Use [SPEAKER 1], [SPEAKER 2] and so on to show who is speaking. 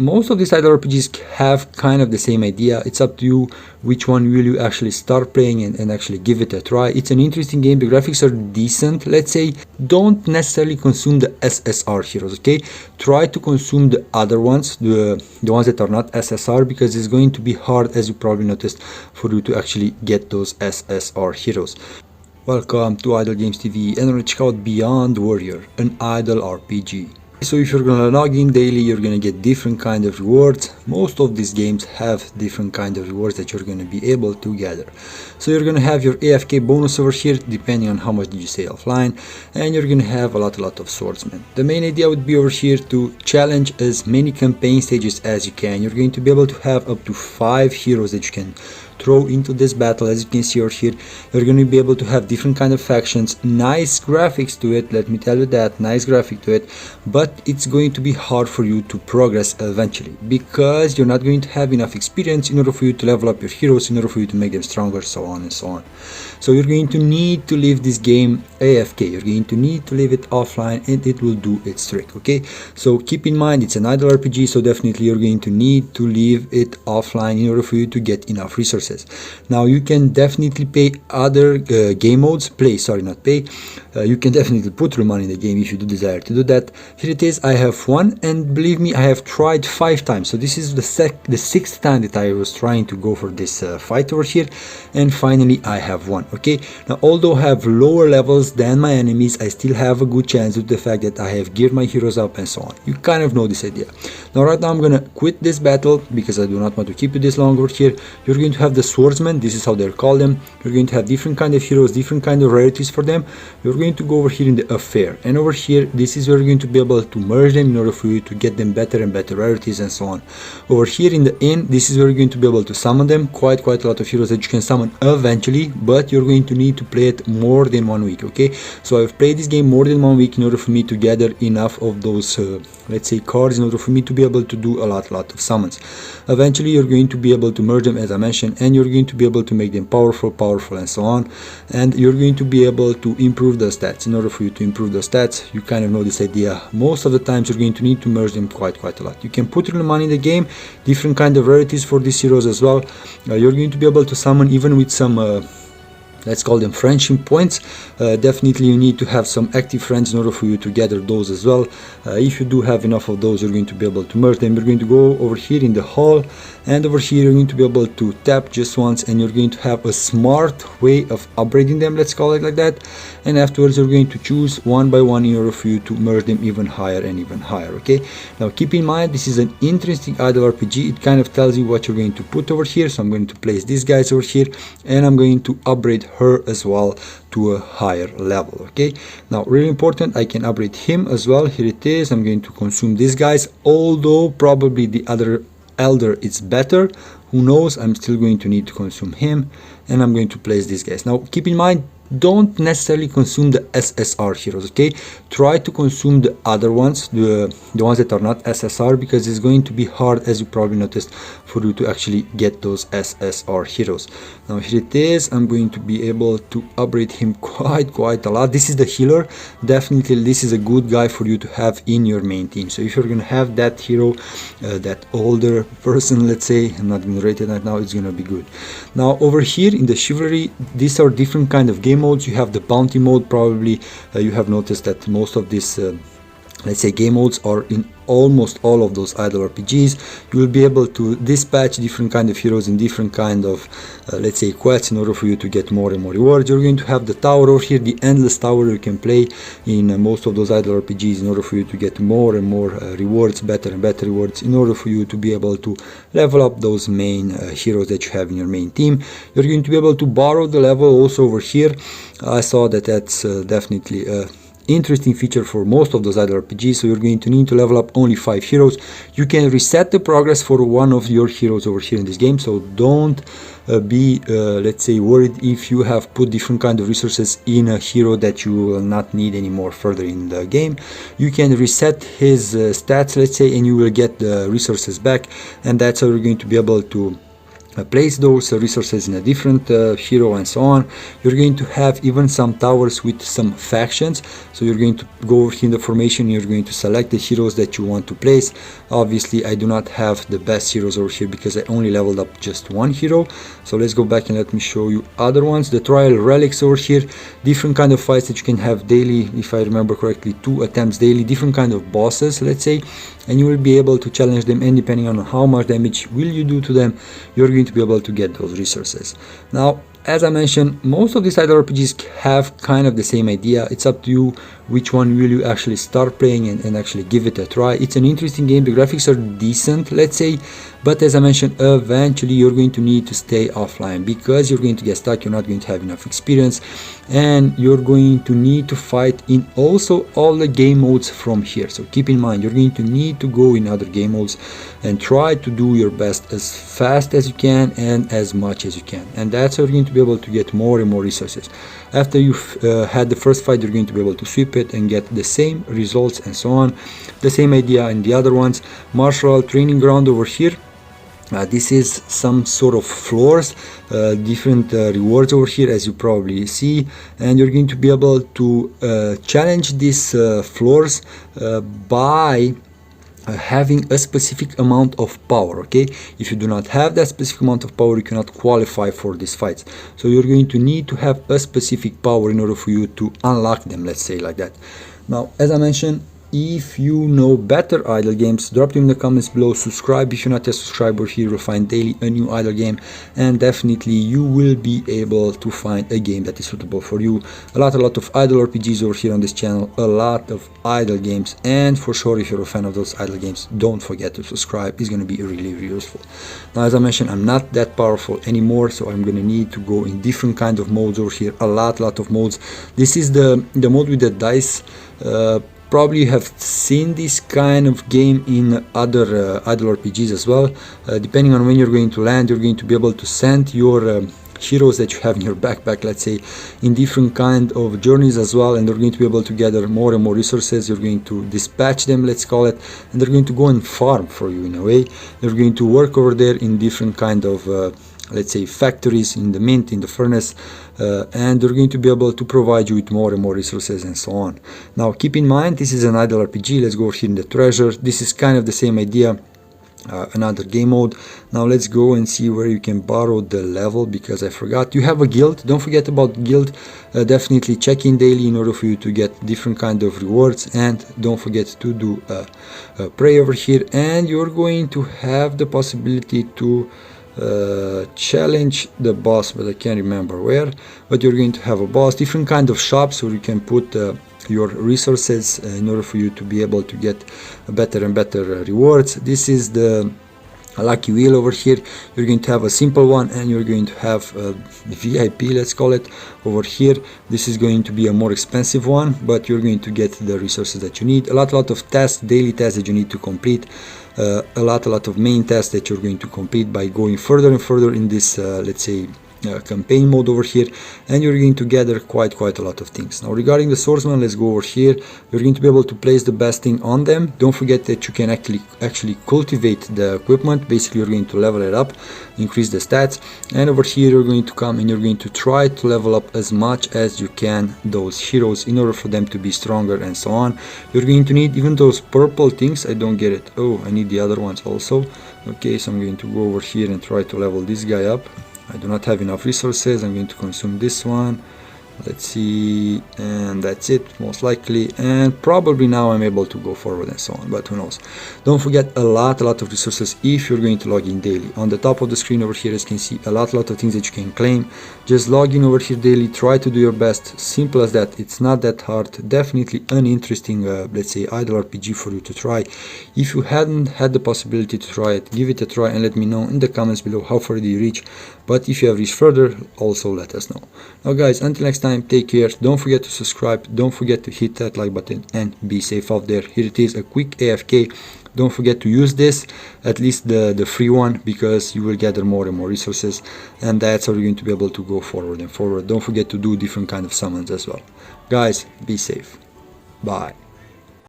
[SPEAKER 1] Most of these idle RPGs have kind of the same idea. It's up to you which one will you actually start playing and actually give it a try. It's an interesting game. The graphics are decent. Let's say don't necessarily consume the SSR heroes, okay? Try to consume the other ones, the ones that are not SSR, because it's going to be hard, as you probably noticed, for you to actually get those SSR heroes. Welcome to Idle Games TV, and let's check out Beyond Warrior, an idle RPG. So if you're gonna log in daily, you're gonna get different kind of rewards. Most of these games have different kind of rewards that you're gonna be able to gather. So you're gonna have your AFK bonus over here, depending on how much did you stay offline, and you're gonna have a lot of swordsmen. The main idea would be over here to challenge as many campaign stages as you can. You're going to be able to have up to 5 heroes that you can throw into this battle. As you can see over here, you're going to be able to have different kind of factions. Nice graphics to it, let me tell you that, nice graphic to it, but it's going to be hard for you to progress eventually, because you're not going to have enough experience in order for you to level up your heroes, in order for you to make them stronger, so on and so on. So you're going to need to leave this game AFK, you're going to need to leave it offline, and it will do its trick, okay? So keep in mind, it's an idle RPG, so definitely you're going to need to leave it offline in order for you to get enough resources. Now you can definitely pay other game modes, you can definitely put your money in the game if you do desire to do that. Here it is, I have one, and believe me, I have tried 5 times, so this is the 6th time that I was trying to go for this fight over here, and finally I have won, okay? Now although I have lower levels than my enemies, I still have a good chance with the fact that I have geared my heroes up and so on. You kind of know this idea. Now right now I'm gonna quit this battle because I do not want to keep you this long over here. You're going to have the swordsmen, this is how they're called them. You're going to have different kind of heroes, different kind of rarities for them. You're going to go over here in the affair, and over here this is where you're going to be able to merge them in order for you to get them better and better rarities and so on. Over here in the inn, this is where you're going to be able to summon them, quite a lot of heroes that you can summon eventually, but you're going to need to play it more than 1 week, okay? So I've played this game more than 1 week in order for me to gather enough of those let's say cards, in order for me to be able to do a lot of summons. Eventually you're going to be able to merge them, as I mentioned, and you're going to be able to make them powerful and so on, and you're going to be able to improve the stats. In order for you to improve the stats, you kind of know this idea, most of the times you're going to need to merge them quite a lot. You can put your money in the game, different kind of rarities for these heroes as well. You're going to be able to summon even with some let's call them friendship points. Definitely you need to have some active friends in order for you to gather those as well. If you do have enough of those, you're going to be able to merge them. You're going to go over here in the hall, and over here you're going to be able to tap just once, and you're going to have a smart way of upgrading them, let's call it like that, and afterwards you're going to choose one by one in order for you to merge them even higher and even higher, okay? Now keep in mind, this is an interesting idle RPG. It kind of tells you what you're going to put over here. So I'm going to place these guys over here, and I'm going to upgrade her as well to a higher level, okay? Now really important, I can upgrade him as well. Here it is, I'm going to consume these guys, although probably the other elder is better, who knows, I'm still going to need to consume him, and I'm going to place these guys. Now keep in mind, don't necessarily consume the SSR heroes, okay? Try to consume the other ones, the ones that are not SSR, because it's going to be hard, as you probably noticed, for you to actually get those SSR heroes. Now here it is, I'm going to be able to upgrade him quite a lot. This is the healer. Definitely this is a good guy for you to have in your main team. So if you're gonna have that hero, that older person, let's say, I'm not gonna rate it right now, it's gonna be good. Now over here in the chivalry, these are different kind of game modes. You have the bounty mode. Probably you have noticed that most of these let's say game modes are in almost all of those idle RPGs. You will be able to dispatch different kind of heroes in different kind of let's say quests in order for you to get more and more rewards. You're going to have the tower over here, the endless tower you can play in most of those idle RPGs in order for you to get more and more rewards, better and better rewards, in order for you to be able to level up those main heroes that you have in your main team. You're going to be able to borrow the level also over here. I saw that that's definitely interesting feature for most of those other RPGs. So you're going to need to level up only 5 heroes. You can reset the progress for one of your heroes over here in this game, so don't be let's say worried if you have put different kind of resources in a hero that you will not need anymore further in the game. You can reset his stats, let's say, and you will get the resources back, and that's how you're going to be able to place those resources in a different hero and so on. You're going to have even some towers with some factions, so you're going to go over here in the formation, you're going to select the heroes that you want to place. Obviously I do not have the best heroes over here because I only leveled up just one hero, so let's go back and let me show you other ones. The trial relics over here, different kind of fights that you can have daily, if I remember correctly, 2 attempts daily, different kind of bosses, let's say, and you will be able to challenge them, and depending on how much damage will you do to them, you're going to be able to get those resources. Now, as I mentioned, most of these idle RPGs have kind of the same idea. It's up to you which one will you actually start playing and actually give it a try. It's an interesting game. The graphics are decent, let's say, but as I mentioned, eventually you're going to need to stay offline because you're going to get stuck, you're not going to have enough experience, and you're going to need to fight in also all the game modes from here. So keep in mind, you're going to need to go in other game modes and try to do your best as fast as you can and as much as you can, and that's how you're going to be able to get more and more resources. After you've had the first fight, you're going to be able to sweep it and get the same results and so on. The same idea in the other ones. Martial training ground over here. This is some sort of floors, different rewards over here, as you probably see, and you're going to be able to challenge these floors by having a specific amount of power. Okay, if you do not have that specific amount of power, you cannot qualify for these fights, so you're going to need to have a specific power in order for you to unlock them, let's say like that. Now, as I mentioned, if you know better idle games, drop them in the comments below. Subscribe if you're not yet subscribed. Over here you'll find daily a new idle game, and definitely you will be able to find a game that is suitable for you. A lot of idle RPGs over here on this channel, a lot of idle games, and for sure if you're a fan of those idle games, don't forget to subscribe. It's going to be really useful. Now, as I mentioned, I'm not that powerful anymore, so I'm going to need to go in different kind of modes over here. A lot of modes. This is the mode with the dice. Probably you have seen this kind of game in other idle RPGs as well. Depending on when you're going to land, you're going to be able to send your heroes that you have in your backpack, let's say, in different kind of journeys as well, and they're going to be able to gather more and more resources. You're going to dispatch them, let's call it, and they're going to go and farm for you in a way. They're going to work over there in different kind of let's say factories, in the mint, in the furnace, and they're going to be able to provide you with more and more resources and so on. Now keep in mind, this is an idle RPG. Let's go here in the treasure. This is kind of the same idea, another game mode. Now let's go and see where you can borrow the level, because I forgot. You have a guild. Don't forget about guild. Definitely check in daily in order for you to get different kind of rewards, and don't forget to do a pray over here, and you're going to have the possibility to challenge the boss, but I can't remember where. But you're going to have a boss, different kind of shops where you can put your resources in order for you to be able to get better and better rewards. This is the lucky wheel over here. You're going to have a simple one, and you're going to have the VIP, let's call it, over here. This is going to be a more expensive one, but you're going to get the resources that you need. A lot of tasks, daily tasks that you need to complete. A lot of main tasks that you're going to complete by going further and further in this let's say campaign mode over here, and you're going to gather quite a lot of things. Now regarding the Sourceman, let's go over here. You're going to be able to place the best thing on them. Don't forget that you can actually cultivate the equipment. Basically you're going to level it up, increase the stats, and over here you're going to come and you're going to try to level up as much as you can those heroes in order for them to be stronger and so on. You're going to need even those purple things. I don't get it. Oh, I need the other ones also. Okay, so I'm going to go over here and try to level this guy up. I do not have enough resources. I'm going to consume this one. Let's see, and that's it most likely, and probably now I'm able to go forward and so on, but who knows. Don't forget a lot of resources if you're going to log in daily. On the top of the screen over here, as you can see, a lot of things that you can claim. Just log in over here daily, try to do your best. Simple as that. It's not that hard. Definitely an interesting let's say idle RPG for you to try. If you hadn't had the possibility to try it, give it a try and let me know in the comments below how far did you reach. But if you have reached further, also let us know. Now guys, until next time, take care. Don't forget to subscribe. Don't forget to hit that like button and be safe out there. Here it is, a quick AFK. Don't forget to use this, at least the free one, because you will gather more and more resources, and that's how you're going to be able to go forward and forward. Don't forget to do different kind of summons as well. Guys, be safe. Bye.